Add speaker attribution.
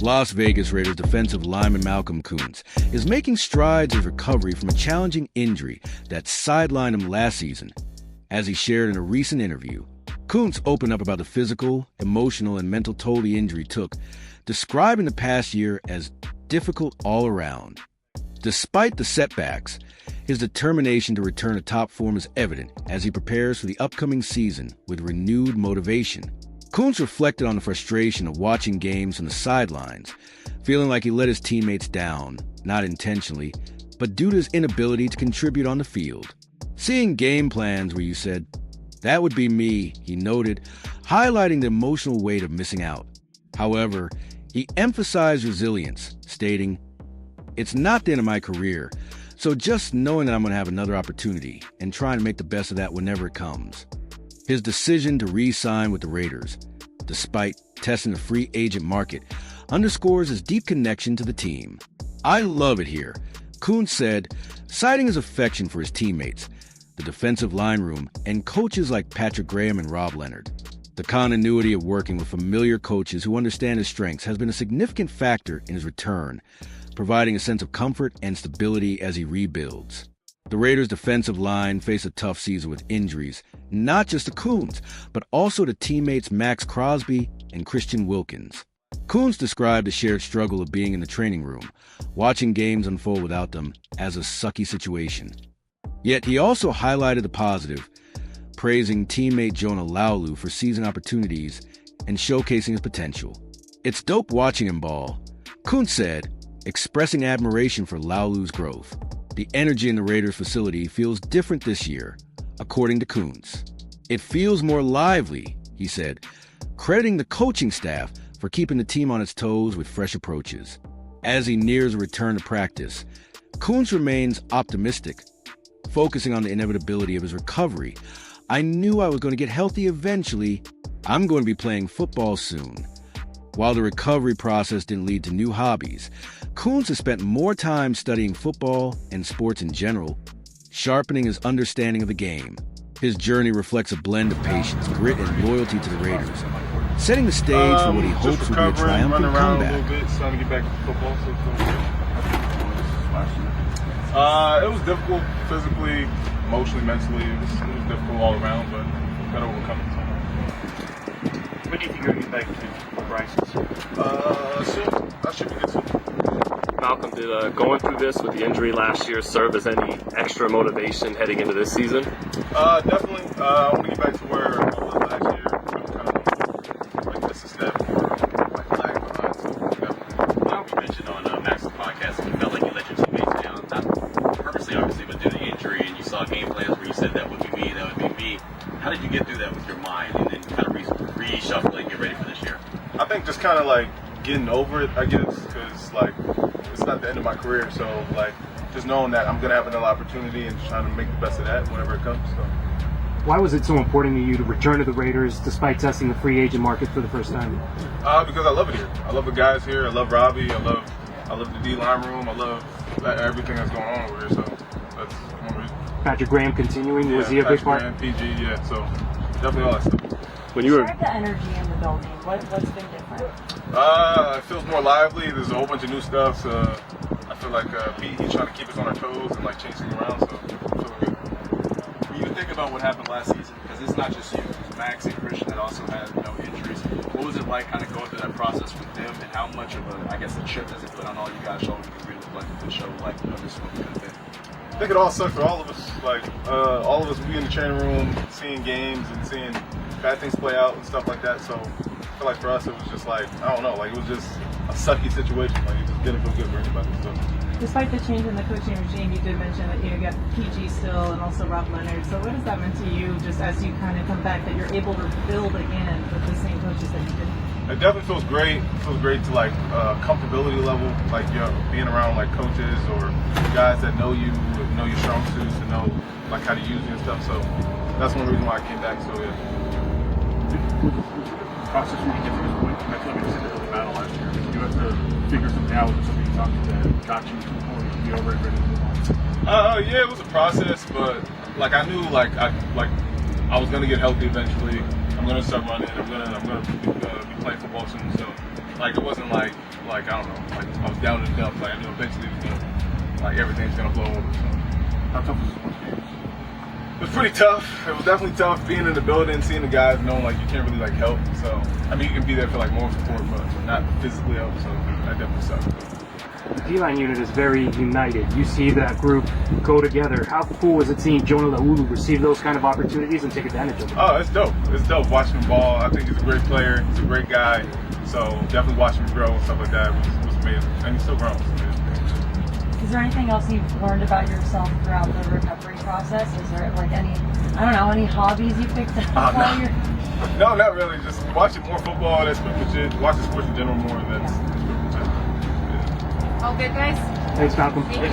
Speaker 1: Las Vegas Raiders defensive lineman Malcolm Koonce is making strides in his recovery from a challenging injury that sidelined him last season. As he shared in a recent interview, Koonce opened up about the physical, emotional, and mental toll the injury took, describing the past year as difficult all around. Despite the setbacks, his determination to return to top form is evident as he prepares for the upcoming season with renewed motivation. Koonce reflected on the frustration of watching games from the sidelines, feeling like he let his teammates down, not intentionally, but due to his inability to contribute on the field. Seeing game plans where you said, "That would be me," he noted, highlighting the emotional weight of missing out. However, he emphasized resilience, stating, "It's not the end of my career, so just knowing that I'm going to have another opportunity and trying to make the best of that whenever it comes." His decision to re-sign with the Raiders, despite testing the free agent market, underscores his deep connection to the team. "I love it here," Koonce said, citing his affection for his teammates, the defensive line room, and coaches like Patrick Graham and Rob Leonard. The continuity of working with familiar coaches who understand his strengths has been a significant factor in his return, providing a sense of comfort and stability as he rebuilds. The Raiders' defensive line faced a tough season with injuries, not just to Koonce, but also to teammates Max Crosby and Christian Wilkins. Koonce described the shared struggle of being in the training room, watching games unfold without them, as a sucky situation. Yet he also highlighted the positive, praising teammate Jonah Laulu for seizing opportunities and showcasing his potential. "It's dope watching him ball," Koonce said, expressing admiration for Laulu's growth. "The energy in the Raiders facility feels different this year," according to Koonce. "It feels more lively," he said, crediting the coaching staff for keeping the team on its toes with fresh approaches. As he nears a return to practice, Koonce remains optimistic, focusing on the inevitability of his recovery. "I knew I was going to get healthy eventually. I'm going to be playing football soon." While the recovery process didn't lead to new hobbies, Koonce has spent more time studying football and sports in general, sharpening his understanding of the game. His journey reflects a blend of patience, grit, and loyalty to the Raiders, setting the stage for what he hopes will be a triumphant comeback.
Speaker 2: A little bit, starting to get back to football. It was difficult physically, emotionally, mentally. It was difficult all around, but got to overcome it.
Speaker 3: When do you think you'll get back to Bryce's?
Speaker 2: Soon. I should be good soon.
Speaker 3: Malcolm, did going through this with the injury last year serve as any extra motivation heading into this season?
Speaker 2: Definitely. I want to get back to where I was last year. I'm kind of like this a step or like lag behind. So definitely.
Speaker 4: You mentioned on Max's podcast that you felt like you let your teammates down. Not purposely, obviously, but due to the injury, and you saw game plans where you said that would be me, that would be me. How did you get through that with your mind and then kind of reshuffle and get ready for this year?
Speaker 2: I think just kind of like getting over it, I guess, because like it's not the end of my career. So like just knowing that I'm gonna have another opportunity and just trying to make the best of that whenever it comes. So.
Speaker 5: Why was it so important to you to return to the Raiders despite testing the free agent market for the first time?
Speaker 2: Because I love it here. I love the guys here. I love Robbie. I love the D-line room. I love everything that's going on over here. So that's one reason.
Speaker 5: Patrick Graham continuing, was he a big part?
Speaker 2: Graham, PG, yeah. So definitely all that stuff.
Speaker 3: When you were
Speaker 6: Describe the energy in the building. What's been different?
Speaker 2: It feels more lively. There's a whole bunch of new stuff. So I feel like Pete, he's trying to keep us on our toes and like change things around. So I'm feeling good.
Speaker 7: When you think about what happened last season, because it's not just you, it's Max and Christian that also had injuries. What was it like kind of going through that process with them, and how much of a chip does it put on all you guys' shoulders to really like to show like this one could have been?
Speaker 2: I think it all sucked for all of us. Like all of us, we in the training room, seeing games and seeing bad things play out and stuff like that. So I feel like for us, it was just like I don't know, like it was just a sucky situation. Like it just didn't feel good for anybody. So.
Speaker 6: Despite the change in the coaching regime, you did mention that you got PG still and also Rob Leonard. So what has that meant to you, just as you kind of come back, that you're able to build again with the same coaches that you did?
Speaker 2: It definitely feels great. It feels great to like comfortability level, like being around like coaches or guys that know you, know your strong suits, and know like how to use you and stuff. So that's one reason why I came back. So yeah.
Speaker 7: Was the process really get to this point? I feel like it was in the battle last year. You have to figure something out with somebody talking that got you to the point to be already ready to move on.
Speaker 2: Yeah, it was a process, but like I knew like I was gonna get healthy eventually. I'm gonna start running. I'm gonna be playing football soon. So like it wasn't like like, I don't know, like I was down in the dumps. Like I knew eventually it was gonna, like everything's gonna blow over. So how tough was this one game? It was pretty tough. It was definitely tough being in the building, seeing the guys, knowing like you can't really like help. So I mean, you can be there for like moral support, but not physically help. So that definitely sucked.
Speaker 5: The D-line unit is very united. You see that group go together. How cool is it seeing Jonah Laulu receive those kind of opportunities and take advantage of them?
Speaker 2: Oh, it's dope. It's dope watching him ball. I think he's a great player. He's a great guy. So definitely watching him grow and stuff like that was amazing. And he's still growing.
Speaker 8: Is there anything else you've learned about yourself throughout the recovery process? Is there like any hobbies you picked up while you're...
Speaker 2: No, not really. Just watching more football. That's good shit. Watching sports in general more. That's good shit.
Speaker 9: All good, guys?
Speaker 5: Thanks, Malcolm.
Speaker 9: Thank you.